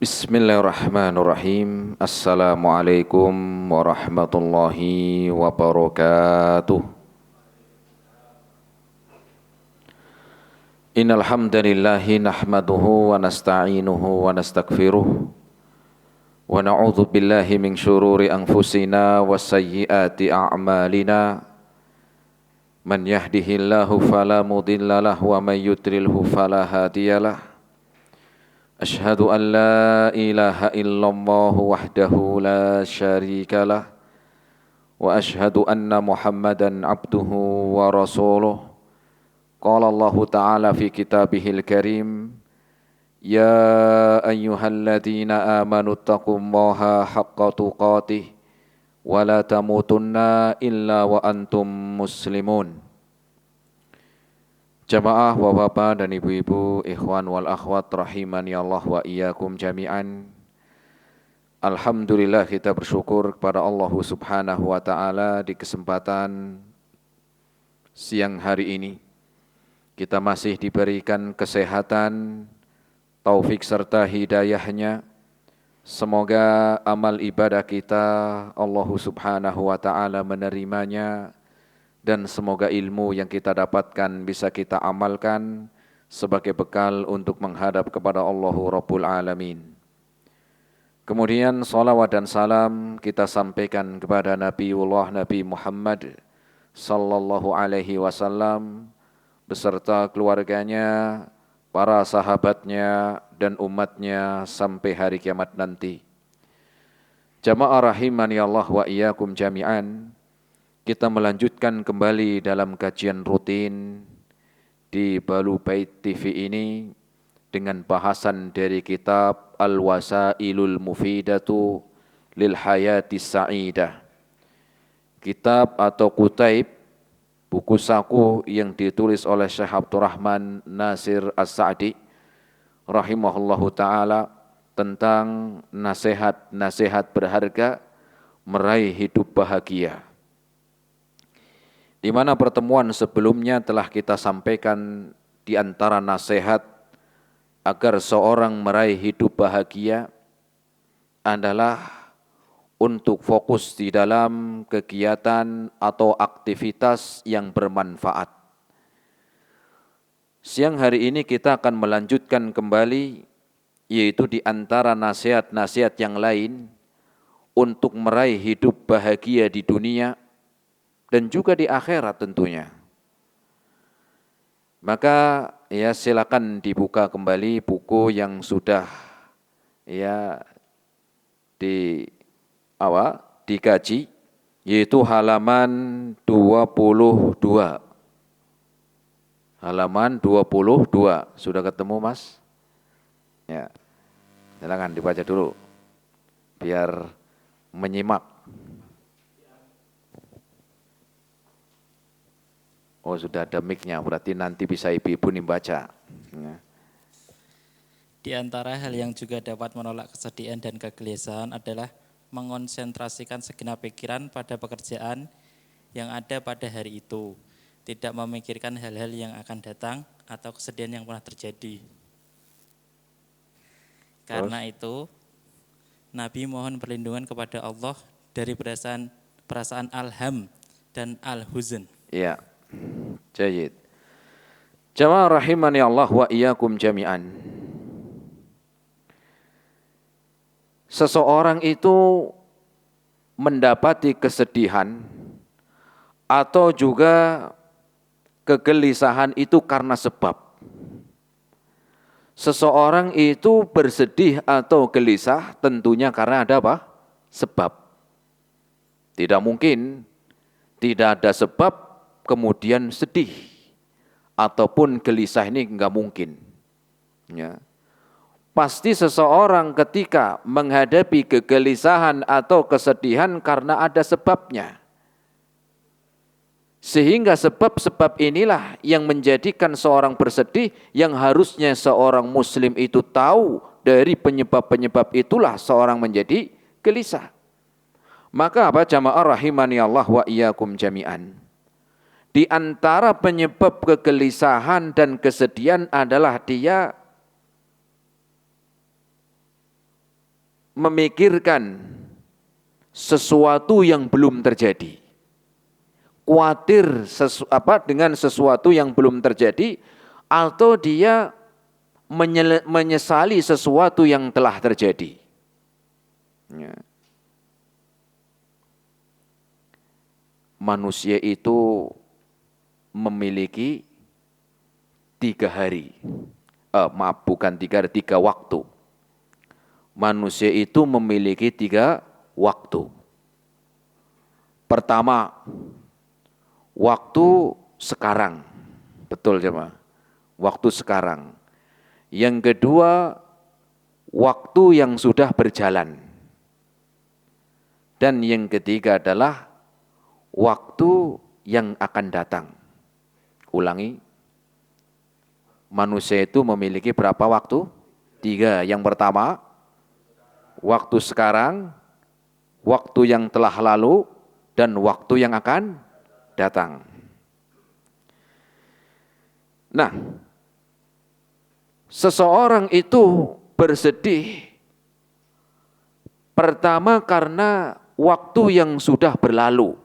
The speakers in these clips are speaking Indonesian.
Bismillahirrahmanirrahim. Assalamualaikum warahmatullahi wabarakatuh. Innal hamdalillahi nahmaduhu wa nasta'inuhu wa nastaghfiruh wa na'udzu billahi min syururi anfusina wa sayyiati a'malina. Man yahdihillahu fala mudhillalah wa may yudlilhu fala hadiyalah. Ashhadu an la ilaha illallah wahdahu la syarika lah wa ashhadu anna Muhammadan abduhu wa rasuluh. Qala Allah Ta'ala fi kitabihil karim, ya ayyuhalladzina amanu taqullaha haqqa tuqatih wa la tamutunna illa wa antum muslimun. Jamaah bapak-bapak dan ibu-ibu, ikhwan wal akhwat rahimani Allah wa iyyakum jami'an. Alhamdulillah kita bersyukur kepada Allah Subhanahu wa taala di kesempatan siang hari ini kita masih diberikan kesehatan, taufik serta hidayahnya. Semoga amal ibadah kita Allah Subhanahu wa taala menerimanya, dan semoga ilmu yang kita dapatkan bisa kita amalkan sebagai bekal untuk menghadap kepada Allah Rabbul Alamin. Kemudian salawat dan salam kita sampaikan kepada Nabiullah Nabi Muhammad sallallahu alaihi wasallam beserta keluarganya, para sahabatnya dan umatnya sampai hari kiamat nanti. Jamaah rahimani Allah wa iyyakum jami'an. Kita melanjutkan kembali dalam kajian rutin di Balu Bait TV ini dengan bahasan dari kitab Al-Wasailul Mufidatu Lil Hayatis Sa'idah. Kitab atau kutaib, buku saku yang ditulis oleh Syekh Abdurrahman Nasir As-Sa'di rahimahullahu ta'ala tentang nasihat-nasihat berharga meraih hidup bahagia. Di mana pertemuan sebelumnya telah kita sampaikan di antara nasihat agar seorang meraih hidup bahagia adalah untuk fokus di dalam kegiatan atau aktivitas yang bermanfaat. Siang hari ini kita akan melanjutkan kembali, yaitu di antara nasihat-nasihat yang lain untuk meraih hidup bahagia di dunia dan juga di akhirat tentunya. Maka ya silakan dibuka kembali buku yang sudah dikaji, yaitu halaman 22. Halaman 22. Sudah ketemu, Mas? Ya. Silakan dibaca dulu biar menyimak. Oh, sudah ada mic-nya, berarti nanti bisa ibu-ibu nih baca. Ya. Di antara hal yang juga dapat menolak kesedihan dan kegelisahan adalah mengonsentrasikan segenap pikiran pada pekerjaan yang ada pada hari itu, tidak memikirkan hal-hal yang akan datang atau kesedihan yang pernah terjadi. Karena itu, Nabi mohon perlindungan kepada Allah dari perasaan al-ham dan al-huzn. Iya. Jayid. Jamaah rahimani Allah wa iyyakum jami'an. Seseorang itu mendapati kesedihan atau juga kegelisahan itu karena sebab. Seseorang itu bersedih atau gelisah tentunya karena ada apa? Sebab. Tidak mungkin tidak ada sebab kemudian sedih ataupun gelisah, ini enggak mungkin. Ya. Pasti seseorang ketika menghadapi kegelisahan atau kesedihan karena ada sebabnya. Sehingga sebab-sebab inilah yang menjadikan seorang bersedih, yang harusnya seorang muslim itu tahu dari penyebab-penyebab itulah seorang menjadi gelisah. Maka apa jamaah rahimani Allah wa iyyakum jami'an. Di antara penyebab kegelisahan dan kesedihan adalah dia memikirkan sesuatu yang belum terjadi. Khawatir dengan sesuatu yang belum terjadi, atau dia menyesali sesuatu yang telah terjadi. Ya. Manusia itu memiliki 3 hari. Bukan 3 hari, 3 waktu. Manusia itu memiliki 3 waktu. Pertama, waktu sekarang. Betul jemaah. Waktu sekarang. Yang kedua, waktu yang sudah berjalan. Dan yang ketiga adalah waktu yang akan datang. Ulangi. Manusia itu memiliki berapa waktu? 3. Yang pertama, waktu sekarang, waktu yang telah lalu, dan waktu yang akan datang. Nah, seseorang itu bersedih pertama karena waktu yang sudah berlalu,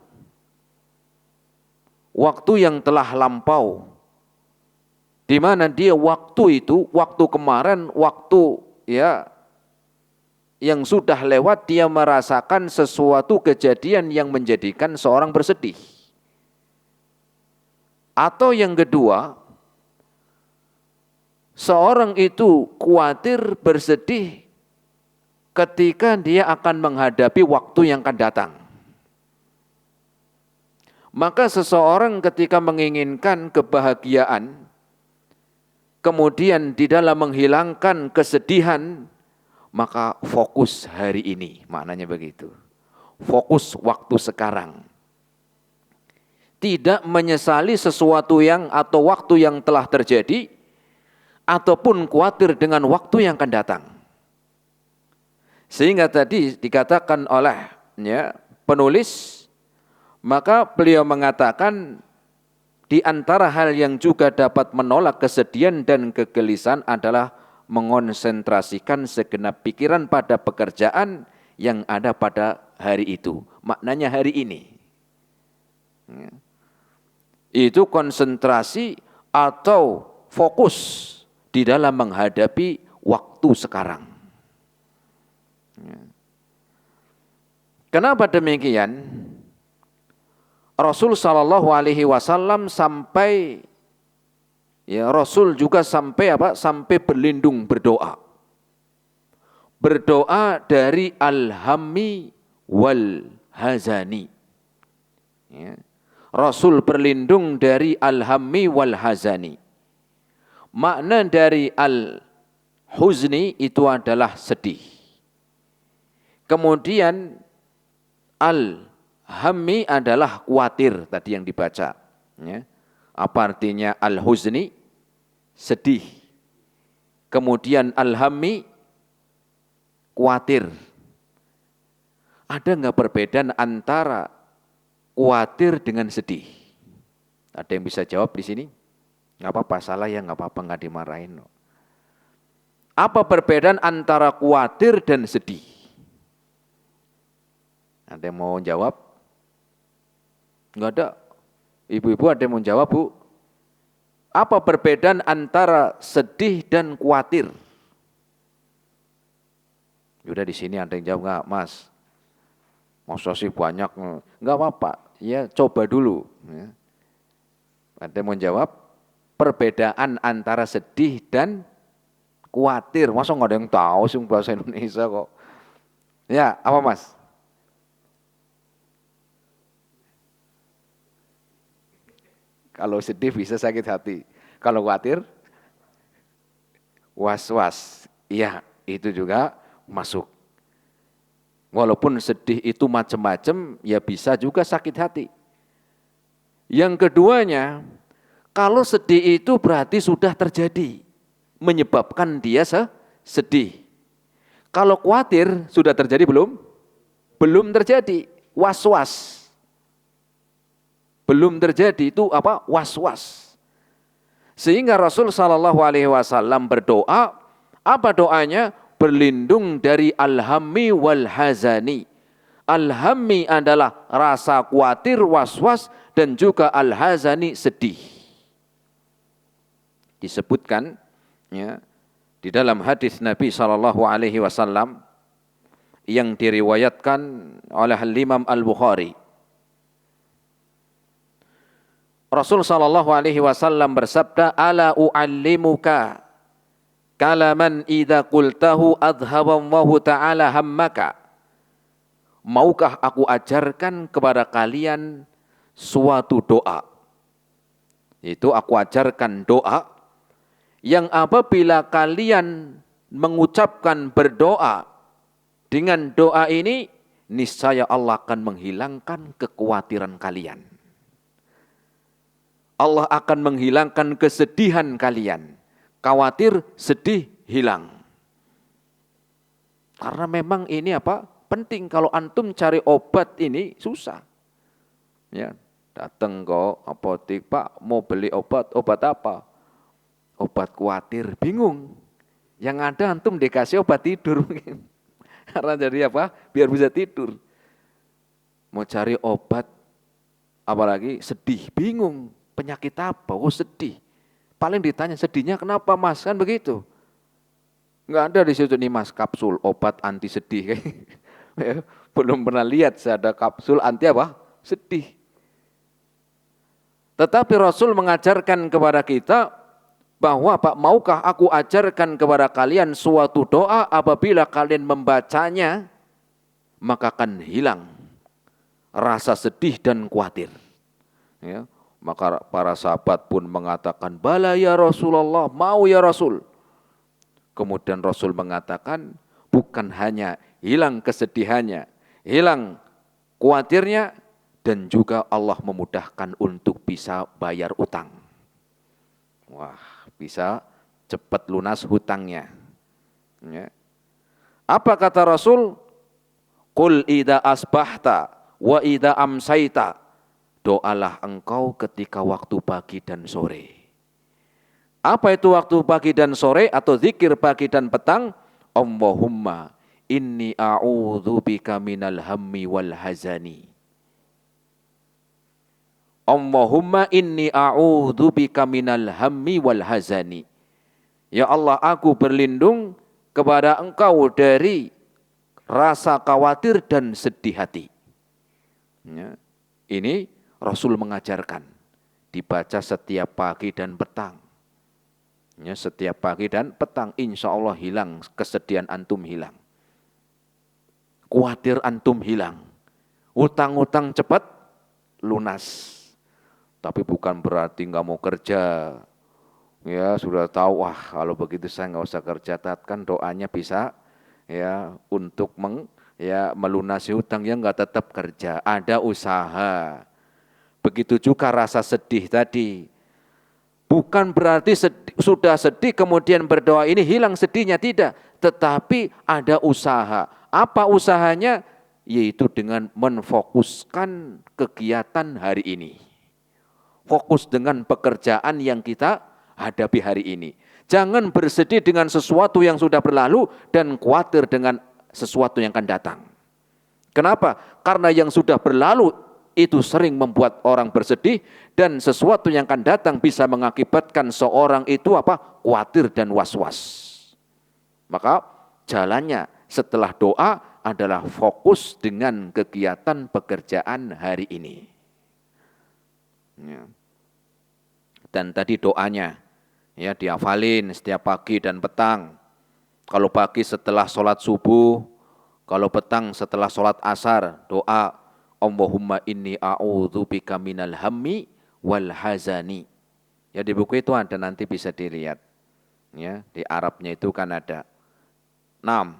waktu yang telah lampau, di mana dia waktu itu, waktu kemarin, waktu yang sudah lewat, dia merasakan sesuatu kejadian yang menjadikan seorang bersedih. Atau yang kedua, seorang itu khawatir, bersedih ketika dia akan menghadapi waktu yang akan datang. Maka seseorang ketika menginginkan kebahagiaan, kemudian di dalam menghilangkan kesedihan, maka fokus hari ini, maknanya begitu. Fokus waktu sekarang. Tidak menyesali sesuatu yang atau waktu yang telah terjadi, ataupun khawatir dengan waktu yang akan datang. Sehingga tadi dikatakan oleh penulis, maka beliau mengatakan di antara hal yang juga dapat menolak kesedihan dan kegelisahan adalah mengonsentrasikan segenap pikiran pada pekerjaan yang ada pada hari itu. Maknanya hari ini. Itu konsentrasi atau fokus di dalam menghadapi waktu sekarang. Kenapa demikian? Rasul sallallahu alaihi wasallam sampai Rasul juga sampai berlindung berdoa. Berdoa dari al-hammi wal hazani. Rasul berlindung dari al-hammi wal hazani. Makna dari al-huzni itu adalah sedih. Kemudian al-hammi adalah khawatir, tadi yang dibaca. Apa artinya al-huzni? Sedih. Kemudian al-hammi, khawatir. Ada enggak perbedaan antara khawatir dengan sedih? Ada yang bisa jawab di sini? Enggak apa-apa, salah ya enggak apa-apa, enggak dimarahin. Apa perbedaan antara khawatir dan sedih? Ada yang mau jawab? Enggak ada. Ibu-ibu ada yang mau jawab, Bu? Apa perbedaan antara sedih dan khawatir? Udah di sini ada yang jawab enggak, Mas? Masa sih banyak? Enggak apa-apa. Ya, coba dulu. Ada yang mau jawab? Perbedaan antara sedih dan khawatir. Masa enggak ada yang tahu sih bahasa Indonesia kok? Ya, apa Mas? Kalau sedih bisa sakit hati. Kalau khawatir, was-was. Iya, itu juga masuk. Walaupun sedih itu macam-macam, ya bisa juga sakit hati. Yang keduanya, kalau sedih itu berarti sudah terjadi, menyebabkan dia sedih. Kalau khawatir, sudah terjadi belum? Belum terjadi, was-was. Belum terjadi, itu apa? Was-was. Sehingga Rasul sallallahu alaihi wasallam berdoa, apa doanya? berlindung dari al-hammi wal hazani. Al-hammi adalah rasa khawatir, was-was, dan juga al-hazani, sedih. Disebutkan ya di dalam hadis Nabi SAW yang diriwayatkan oleh Imam Al-Bukhari. Rasul SAW bersabda, "Ala u'allimuka kalaman idza qultahu adhaballahu ta'ala hammaka." Maukah aku ajarkan kepada kalian suatu doa? Itu aku ajarkan doa yang apabila kalian mengucapkan berdoa dengan doa ini, niscaya Allah akan menghilangkan kekhawatiran kalian. Allah akan menghilangkan kesedihan kalian. Khawatir, sedih, hilang. Karena memang ini penting. Kalau antum cari obat ini susah. Ya, datang ke apotek, Pak, mau beli obat apa? Obat khawatir, bingung. Yang ada antum dikasih obat tidur mungkin. Karena jadi biar bisa tidur. Mau cari obat, apalagi sedih, bingung. Penyakit apa? Oh, sedih. Paling ditanya, sedihnya kenapa, Mas? Kan begitu. Enggak ada di situ nih, Mas, kapsul obat anti sedih. Belum pernah lihat ada kapsul anti sedih. Tetapi Rasul mengajarkan kepada kita bahwa maukah aku ajarkan kepada kalian suatu doa apabila kalian membacanya maka akan hilang rasa sedih dan khawatir. Ya, maka para sahabat pun mengatakan, "Bala ya Rasulullah, mau ya Rasul." Kemudian Rasul mengatakan, bukan hanya hilang kesedihannya, hilang khawatirnya, dan juga Allah memudahkan untuk bisa bayar utang. Wah, bisa cepat lunas hutangnya. Ya. Apa kata Rasul? Qul idza asbahta wa idza amsaita. Doalah engkau ketika waktu pagi dan sore. Apa itu waktu pagi dan sore atau zikir pagi dan petang? Allahumma inni a'udzubika minal hammi wal hazani. Allahumma inni a'udzubika minal hammi wal hazani. Ya Allah, aku berlindung kepada engkau dari rasa khawatir dan sedih hati. Ya, ini Rasul mengajarkan dibaca setiap pagi dan petang. Ya, setiap pagi dan petang, insya Allah hilang kesedihan antum, hilang. Khawatir antum hilang. Utang-utang cepat lunas. Tapi bukan berarti nggak mau kerja. Ya sudah tahu, wah kalau begitu saya nggak usah kerja. Kan doanya bisa ya untuk melunasi hutang, yang nggak tetap kerja. Ada usaha. Begitu juga rasa sedih tadi. Bukan berarti sudah sedih kemudian berdoa ini hilang sedihnya, tidak. Tetapi ada usaha. Apa usahanya? Yaitu dengan menfokuskan kegiatan hari ini. Fokus dengan pekerjaan yang kita hadapi hari ini. Jangan bersedih dengan sesuatu yang sudah berlalu dan khawatir dengan sesuatu yang akan datang. Kenapa? Karena yang sudah berlalu itu sering membuat orang bersedih, dan sesuatu yang akan datang bisa mengakibatkan seorang itu khawatir dan was-was. Maka jalannya setelah doa adalah fokus dengan kegiatan pekerjaan hari ini. Ya. Dan tadi doanya ya dihafalin setiap pagi dan petang. Kalau pagi setelah sholat subuh, kalau petang setelah sholat asar, doa Allahumma inni a'udzubika minal hammi wal hazani. Ya di buku itu ada, nanti bisa dilihat. Ya, di Arabnya itu kan ada. 6.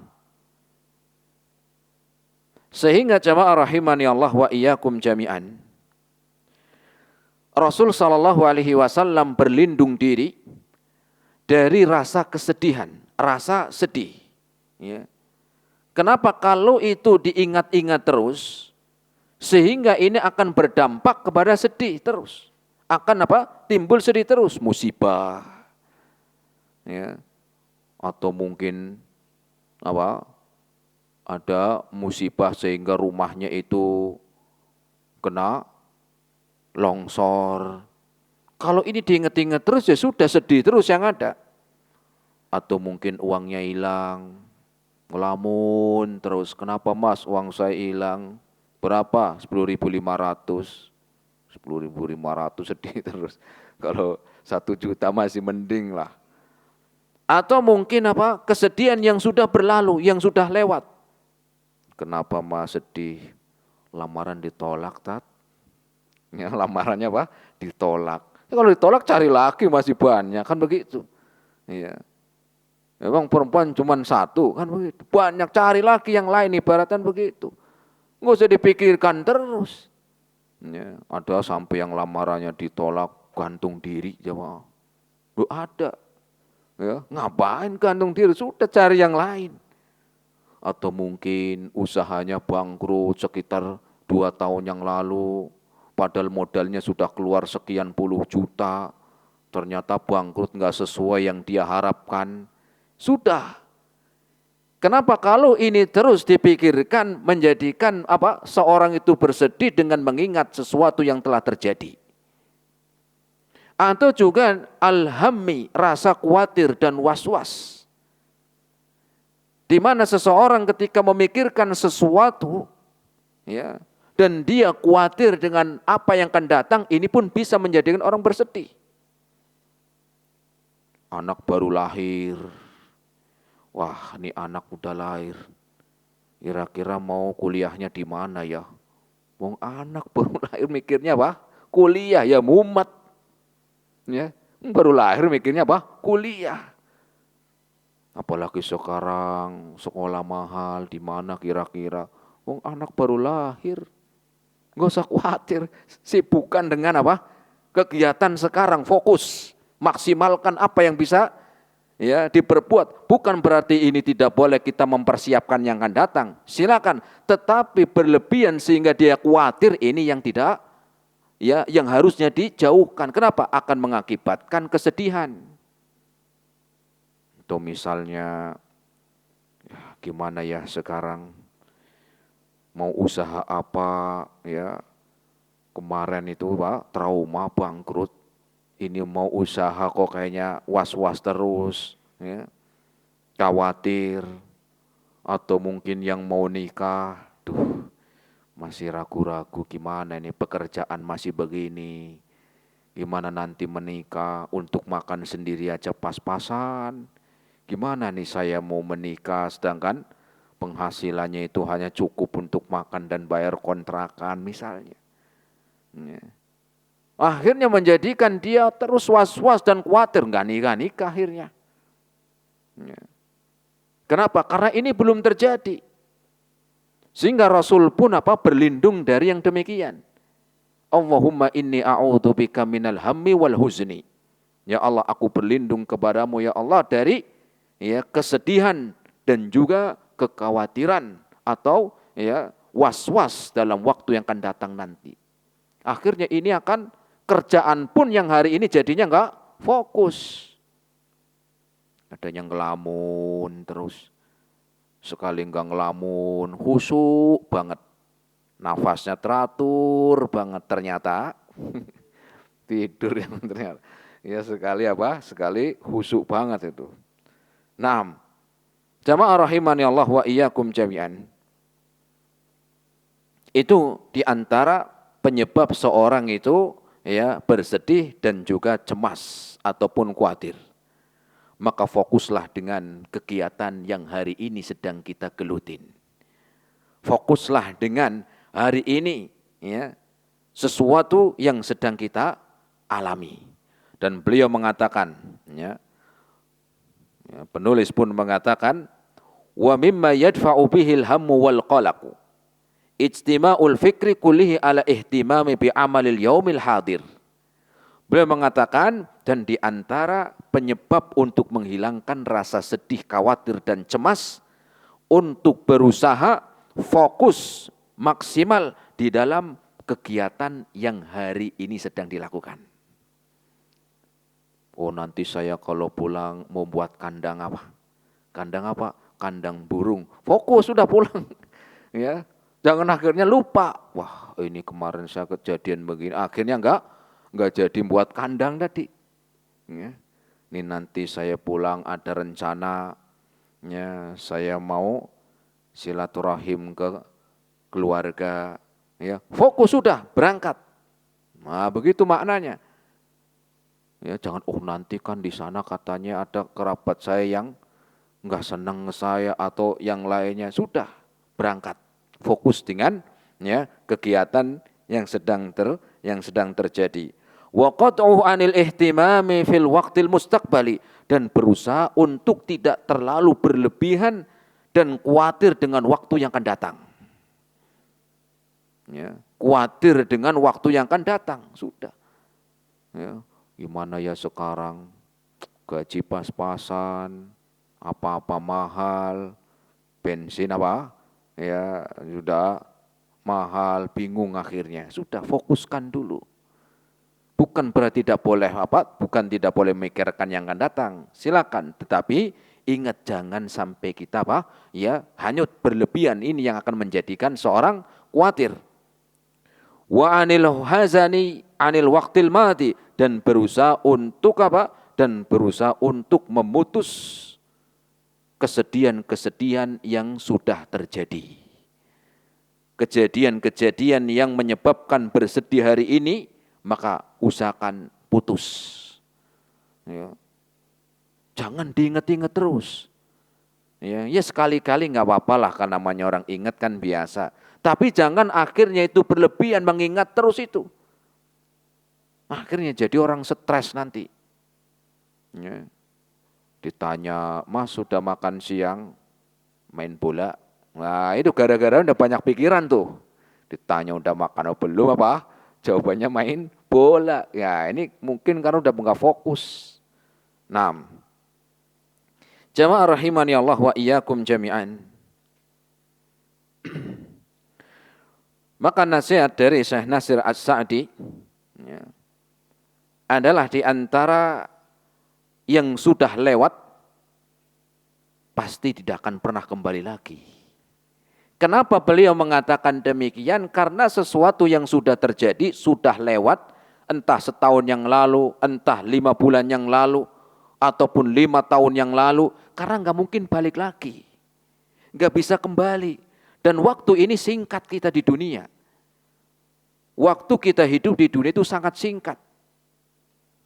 Sehingga jamaah rahimani Allah wa iyyakum jami'an. Rasul SAW berlindung diri dari rasa kesedihan, rasa sedih. Ya. Kenapa? Kalau itu diingat-ingat terus, sehingga ini akan berdampak kepada sedih terus. Akan timbul sedih terus, musibah. Ya. Atau mungkin apa ada musibah sehingga rumahnya itu kena longsor. Kalau ini diinget-inget terus ya sudah sedih terus yang ada. Atau mungkin uangnya hilang, ngelamun terus. Kenapa mas uang saya hilang? Berapa? 10.500. 10.500 sedih terus. Kalau 1 juta masih mending lah. Atau mungkin apa kesedihan yang sudah berlalu, yang sudah lewat. Kenapa mas sedih? Lamaran ditolak tat. Ya, lamarannya apa? Ditolak. Ya, kalau ditolak cari lagi masih banyak kan begitu. Iya. Memang perempuan cuma satu kan begitu. Banyak cari lagi yang lain ibaratkan begitu. Nggak usah dipikirkan terus. Ya, ada sampai yang lamarannya ditolak gantung diri jemaah. Loh ada. Ya, ngapain gantung diri? Sudah cari yang lain. Atau mungkin usahanya bangkrut sekitar 2 tahun yang lalu. Padahal modalnya sudah keluar sekian puluh juta, ternyata bangkrut nggak sesuai yang dia harapkan. Sudah. Kenapa kalau ini terus dipikirkan menjadikan apa? Seorang itu bersedih dengan mengingat sesuatu yang telah terjadi. Atau juga alhammi, rasa khawatir dan was-was. Di mana seseorang ketika memikirkan sesuatu, ya, dan dia khawatir dengan apa yang akan datang, ini pun bisa menjadikan orang bersedih. Anak baru lahir, wah ini anak udah lahir, kira-kira mau kuliahnya di mana ya? Wong anak baru lahir mikirnya apa? Kuliah ya mumet. Ya, baru lahir mikirnya apa? Kuliah. Apalagi sekarang sekolah mahal, di mana kira-kira? Wong anak baru lahir. Nggak usah khawatir, sibukkan dengan apa? Kegiatan sekarang, fokus, maksimalkan apa yang bisa ya diperbuat. Bukan berarti ini tidak boleh kita mempersiapkan yang akan datang. Silakan, tetapi berlebihan sehingga dia khawatir ini yang tidak ya yang harusnya dijauhkan. Kenapa? Akan mengakibatkan kesedihan. Itu misalnya ya, gimana ya sekarang mau usaha apa ya kemarin itu Pak trauma bangkrut, ini mau usaha kok kayaknya was-was terus ya, khawatir. Atau mungkin yang mau nikah masih ragu-ragu gimana ini pekerjaan masih begini, gimana nanti menikah, untuk makan sendiri aja pas-pasan, gimana nih saya mau menikah sedangkan penghasilannya itu hanya cukup untuk makan dan bayar kontrakan misalnya. Ya. Akhirnya menjadikan dia terus was-was dan khawatir, nggak nikah akhirnya. Ya. Kenapa? Karena ini belum terjadi. Sehingga Rasul pun berlindung dari yang demikian. Allahumma inni a'udzubika minal hammi wal huzni. Ya Allah, aku berlindung kepadamu ya Allah dari ya kesedihan dan juga kekhawatiran atau ya was-was dalam waktu yang akan datang nanti. Akhirnya ini akan kerjaan pun yang hari ini jadinya enggak fokus. Ada yang ngelamun terus. Sekali enggak ngelamun, khusyuk banget. Nafasnya teratur banget ternyata. Tidur yang ternyata. Ya sekali sekali khusyuk banget itu. Naam. Jamaah rahimani Allah wa iyyakum jami'an. Itu diantara penyebab seorang itu ya bersedih dan juga cemas ataupun khawatir. Maka fokuslah dengan kegiatan yang hari ini sedang kita gelutin. Fokuslah dengan hari ini ya sesuatu yang sedang kita alami. Dan beliau mengatakan ya, penulis pun mengatakan wa mimma yadfa'u bihil hammu wal qalaqu ijtima'ul fikri kullihi ala ihtimami bi amalil yaumil hadir. Beliau mengatakan dan di antara penyebab untuk menghilangkan rasa sedih, khawatir dan cemas untuk berusaha fokus maksimal di dalam kegiatan yang hari ini sedang dilakukan. Oh nanti saya kalau pulang mau buat kandang apa? Kandang apa? kandang burung. Fokus sudah pulang. Ya. Jangan akhirnya lupa. Wah, ini kemarin saya kejadian begini. Akhirnya enggak jadi buat kandang tadi. Ya. Ini nanti saya pulang ada rencana, ya, saya mau silaturahim ke keluarga. Ya. Fokus sudah, berangkat. Nah, begitu maknanya. Ya, jangan nanti kan di sana katanya ada kerabat saya yang enggak senang saya atau yang lainnya. Sudah, berangkat. Fokus dengan ya kegiatan yang sedang terjadi. Wa qat'uhu 'anil ihtimami fil waqtil mustaqbali, dan berusaha untuk tidak terlalu berlebihan dan khawatir dengan waktu yang akan datang. Ya, khawatir dengan waktu yang akan datang, sudah. Ya, gimana ya sekarang gaji pas-pasan, apa-apa mahal, bensin apa? Ya, sudah mahal, bingung akhirnya. Sudah, fokuskan dulu. Bukan berarti bukan tidak boleh memikirkan yang akan datang. Silakan, tetapi ingat jangan sampai kita ya hanyut berlebihan, ini yang akan menjadikan seorang khawatir. Wa anil hazani anil waqtil mati, dan berusaha untuk Dan berusaha untuk memutus kesedihan-kesedihan yang sudah terjadi. Kejadian-kejadian yang menyebabkan bersedih hari ini, maka usahakan putus. Ya. Jangan diingat-ingat terus. Ya sekali-kali nggak apa-apa lah, karena namanya orang ingat kan biasa. Tapi jangan akhirnya itu berlebihan mengingat terus itu. Akhirnya jadi orang stres nanti. Ya. Ditanya, Mas sudah makan siang? Main bola? Nah itu gara-gara udah banyak pikiran tuh. Ditanya udah makan atau belum apa? Jawabannya main bola. Ya ini mungkin karena udah nggak fokus. 6. Jamaah rahimani Allah wa iyyakum jami'an. Maka nasihat dari Syekh Nasir As-Sa'di ya, adalah di antara yang sudah lewat pasti tidak akan pernah kembali lagi. Kenapa beliau mengatakan demikian? Karena sesuatu yang sudah terjadi, sudah lewat, entah setahun yang lalu, entah 5 bulan yang lalu, ataupun 5 tahun yang lalu, karena nggak mungkin balik lagi. Nggak bisa kembali. Dan waktu ini singkat kita di dunia. Waktu kita hidup di dunia itu sangat singkat.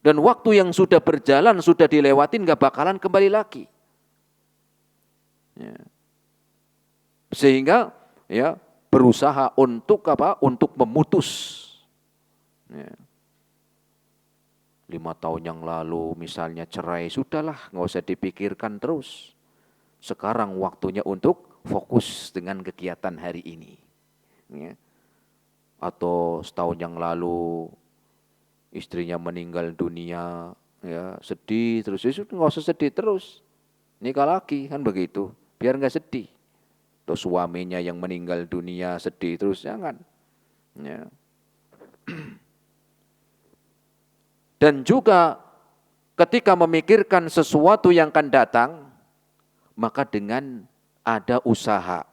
Dan waktu yang sudah berjalan, sudah dilewatin, nggak bakalan kembali lagi. Ya. Sehingga ya berusaha untuk Untuk memutus. Ya. 5 tahun yang lalu misalnya cerai, sudahlah nggak usah dipikirkan terus. Sekarang waktunya untuk fokus dengan kegiatan hari ini. Ya. Atau setahun yang lalu istrinya meninggal dunia, ya sedih terus, nggak usah sedih terus. Nikah lagi kan begitu, biar nggak sedih. Atau suaminya yang meninggal dunia sedih terus, jangan. Ya. Dan juga ketika memikirkan sesuatu yang akan datang, maka dengan ada usaha,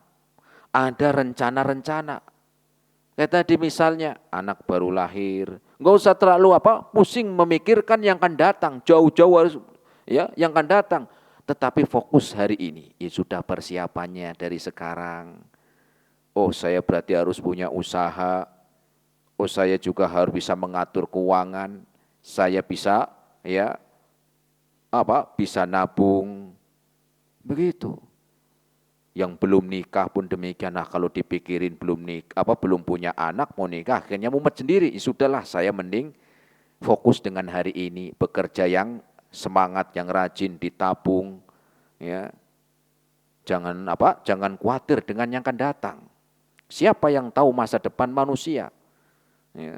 ada rencana-rencana. Kayak tadi misalnya anak baru lahir, nggak usah terlalu pusing memikirkan yang akan datang, jauh-jauh harus ya yang akan datang. Tetapi fokus hari ini, ya sudah persiapannya dari sekarang. Oh saya berarti harus punya usaha, oh saya juga harus bisa mengatur keuangan, saya bisa ya bisa nabung, begitu. Yang belum nikah pun demikian. Nah kalau dipikirin belum punya anak mau nikah, akhirnya mumet sendiri. Ya sudahlah, saya mending fokus dengan hari ini, bekerja yang semangat, yang rajin, ditabung, ya. Jangan khawatir dengan yang akan datang. Siapa yang tahu masa depan manusia? Ya.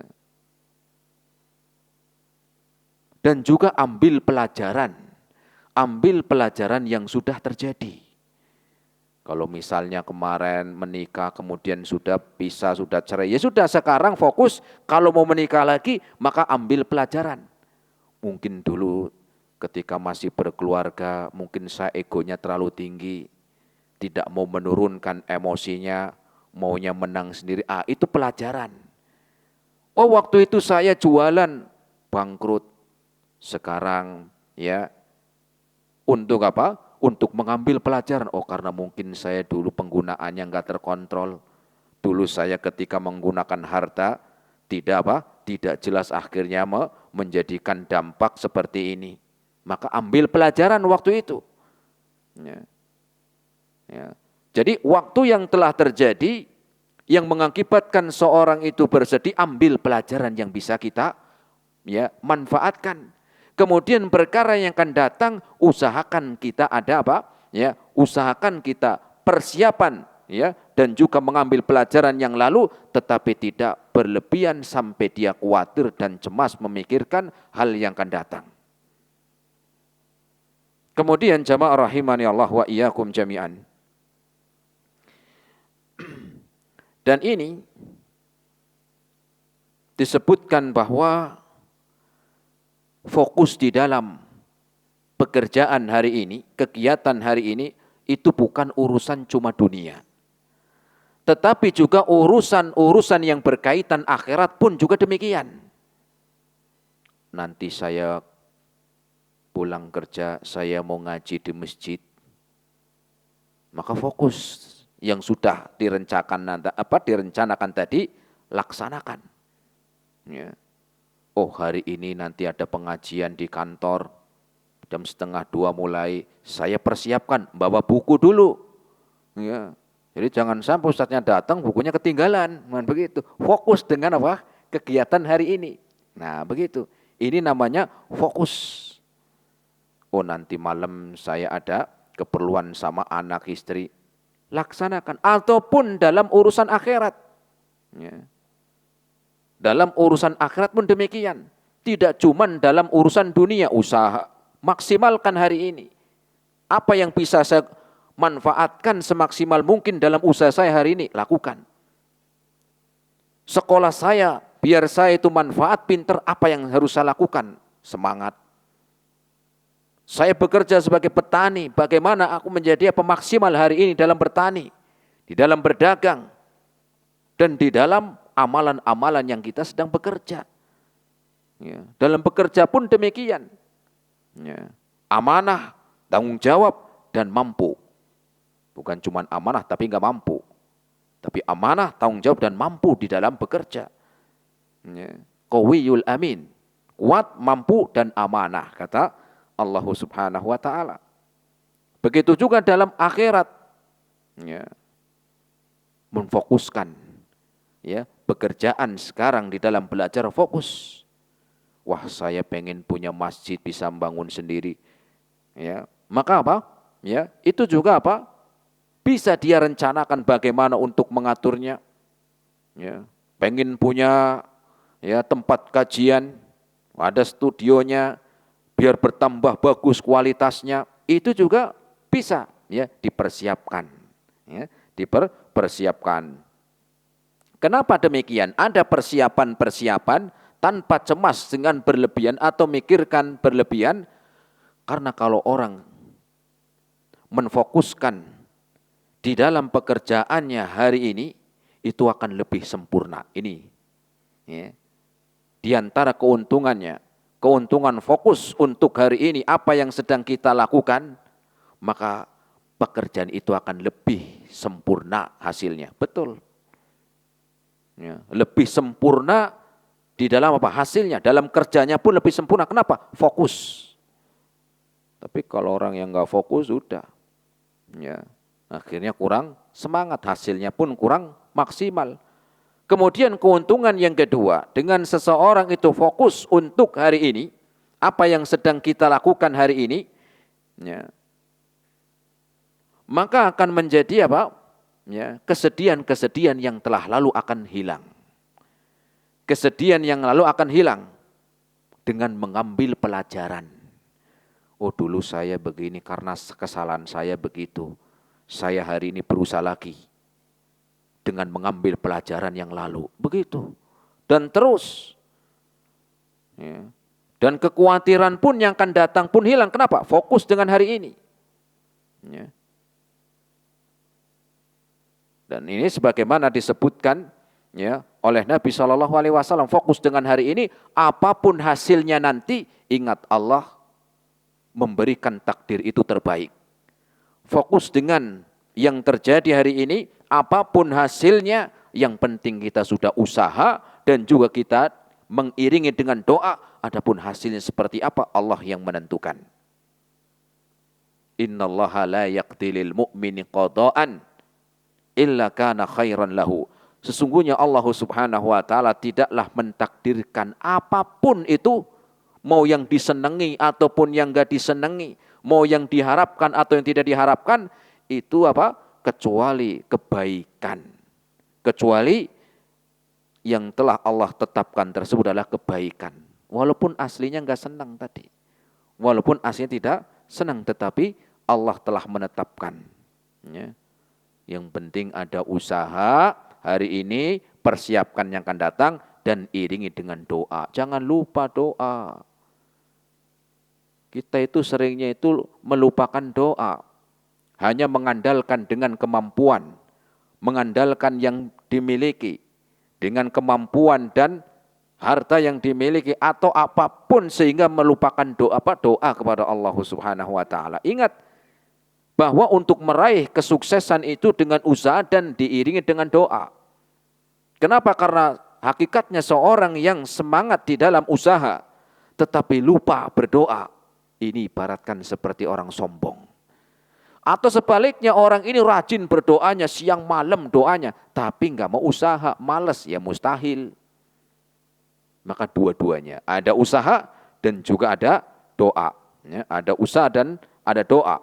Dan juga ambil pelajaran yang sudah terjadi. Kalau misalnya kemarin menikah, kemudian sudah pisah, sudah cerai, ya sudah sekarang fokus, kalau mau menikah lagi, maka ambil pelajaran. Mungkin dulu ketika masih berkeluarga, mungkin saya egonya terlalu tinggi. tidak mau menurunkan emosinya, maunya menang sendiri. Itu pelajaran. Oh, waktu itu saya jualan bangkrut. Sekarang ya untuk apa? Untuk mengambil pelajaran. Oh, karena mungkin saya dulu penggunaannya enggak terkontrol. Dulu saya ketika menggunakan harta tidak apa? Tidak jelas, akhirnya menjadikan dampak seperti ini. Maka ambil pelajaran waktu itu. Ya. Ya. Jadi waktu yang telah terjadi yang mengakibatkan seorang itu bersedih, ambil pelajaran yang bisa kita ya manfaatkan. Kemudian perkara yang akan datang, usahakan kita ada apa? Ya, usahakan kita persiapan ya, dan juga mengambil pelajaran yang lalu, tetapi tidak berlebihan sampai dia khawatir dan cemas memikirkan hal yang akan datang. Kemudian jamaah rahimani Allah wa iyyakum jami'an. Dan ini disebutkan bahwa fokus di dalam pekerjaan hari ini, kegiatan hari ini, itu bukan urusan cuma dunia. Tetapi juga urusan-urusan yang berkaitan akhirat pun juga demikian. Nanti saya pulang kerja, saya mau ngaji di masjid. Maka fokus yang sudah direncanakan tadi, laksanakan. Ya. Oh, hari ini nanti ada pengajian di kantor, jam 1:30 mulai, saya persiapkan, bawa buku dulu. Ya. Jadi jangan sampai ustadznya datang, bukunya ketinggalan. Begitu. Fokus dengan apa? Kegiatan hari ini. Nah, begitu. Ini namanya fokus. Oh, nanti malam saya ada keperluan sama anak istri. Laksanakan. Ataupun dalam urusan akhirat. Ya. Dalam urusan akhirat pun demikian. Tidak cuma dalam urusan dunia, usaha. Maksimalkan hari ini. Apa yang bisa saya manfaatkan semaksimal mungkin dalam usaha saya hari ini, lakukan. Sekolah saya, biar saya itu manfaat, pinter, apa yang harus saya lakukan? Semangat. Saya bekerja sebagai petani, bagaimana aku menjadi maksimal hari ini dalam bertani, di dalam berdagang, dan di dalam amalan-amalan yang kita sedang bekerja. Ya, dalam bekerja pun demikian. Ya, amanah, tanggung jawab, dan mampu. Bukan cuma amanah tapi enggak mampu. Tapi amanah, tanggung jawab, dan mampu di dalam bekerja. Ya, qawiyul amin. Kuat, mampu, dan amanah, kata Allah Subhanahu wa ta'ala. Begitu juga dalam akhirat. Ya, memfokuskan ya, pekerjaan sekarang di dalam belajar, fokus. Wah, saya pengen punya masjid bisa membangun sendiri. Ya, maka apa? Ya, itu juga apa? Bisa dia rencanakan bagaimana untuk mengaturnya. Ya, pengen punya ya tempat kajian, ada studionya, biar bertambah bagus kualitasnya, itu juga bisa ya dipersiapkan. Ya, dipersiapkan. Kenapa demikian? Ada persiapan-persiapan tanpa cemas dengan berlebihan atau mikirkan berlebihan, karena kalau orang menfokuskan di dalam pekerjaannya hari ini, itu akan lebih sempurna. Ini ya, di antara keuntungannya, keuntungan fokus untuk hari ini, apa yang sedang kita lakukan, maka pekerjaan itu akan lebih sempurna hasilnya. Betul. Ya, lebih sempurna di dalam apa hasilnya, dalam kerjanya pun lebih sempurna. Kenapa? Fokus. Tapi kalau orang yang nggak fokus, sudah, ya, akhirnya kurang semangat, hasilnya pun kurang maksimal. Kemudian keuntungan yang kedua, dengan seseorang itu fokus untuk hari ini, apa yang sedang kita lakukan hari ini, ya, maka akan menjadi apa? Ya, kesedihan-kesedihan yang telah lalu akan hilang. Kesedihan yang lalu akan hilang dengan mengambil pelajaran. Oh, dulu saya begini karena kesalahan saya begitu. Saya hari ini berusaha lagi dengan mengambil pelajaran yang lalu. Begitu. Dan terus. Ya. Dan kekhawatiran pun yang akan datang pun hilang. Kenapa? Fokus dengan hari ini. Ya. Dan ini sebagaimana disebutkan ya oleh Nabi SAW, fokus dengan hari ini, apapun hasilnya nanti, ingat Allah memberikan takdir itu terbaik. Fokus dengan yang terjadi hari ini, apapun hasilnya, yang penting kita sudah usaha dan juga kita mengiringi dengan doa. Adapun hasilnya seperti apa, Allah yang menentukan. Innallaha la yaqdilil mu'mini qada'an illa kana khairan lahu. Sesungguhnya Allah Subhanahu wa taala tidaklah mentakdirkan apapun itu, mau yang disenangi ataupun yang enggak disenangi, mau yang diharapkan atau yang tidak diharapkan, itu apa? Kecuali kebaikan. Kecuali yang telah Allah tetapkan tersebut adalah kebaikan. Walaupun aslinya enggak senang tadi. Walaupun aslinya tidak senang, tetapi Allah telah menetapkan. Ya. Yang penting ada usaha hari ini, persiapkan yang akan datang, dan iringi dengan doa. Jangan lupa doa. Kita itu seringnya itu melupakan doa. Hanya mengandalkan dengan kemampuan. Mengandalkan yang dimiliki. Dengan kemampuan dan harta yang dimiliki atau apapun, sehingga melupakan doa kepada Allah Subhanahu wa taala. Ingat bahwa untuk meraih kesuksesan itu dengan usaha dan diiringi dengan doa. Kenapa? Karena hakikatnya seorang yang semangat di dalam usaha tetapi lupa berdoa, ini ibaratkan seperti orang sombong. Atau sebaliknya, orang ini rajin berdoanya, siang malam doanya, tapi enggak mau usaha, malas, ya mustahil. Maka dua-duanya, ada usaha dan juga ada doa. Ya, ada usaha dan ada doa.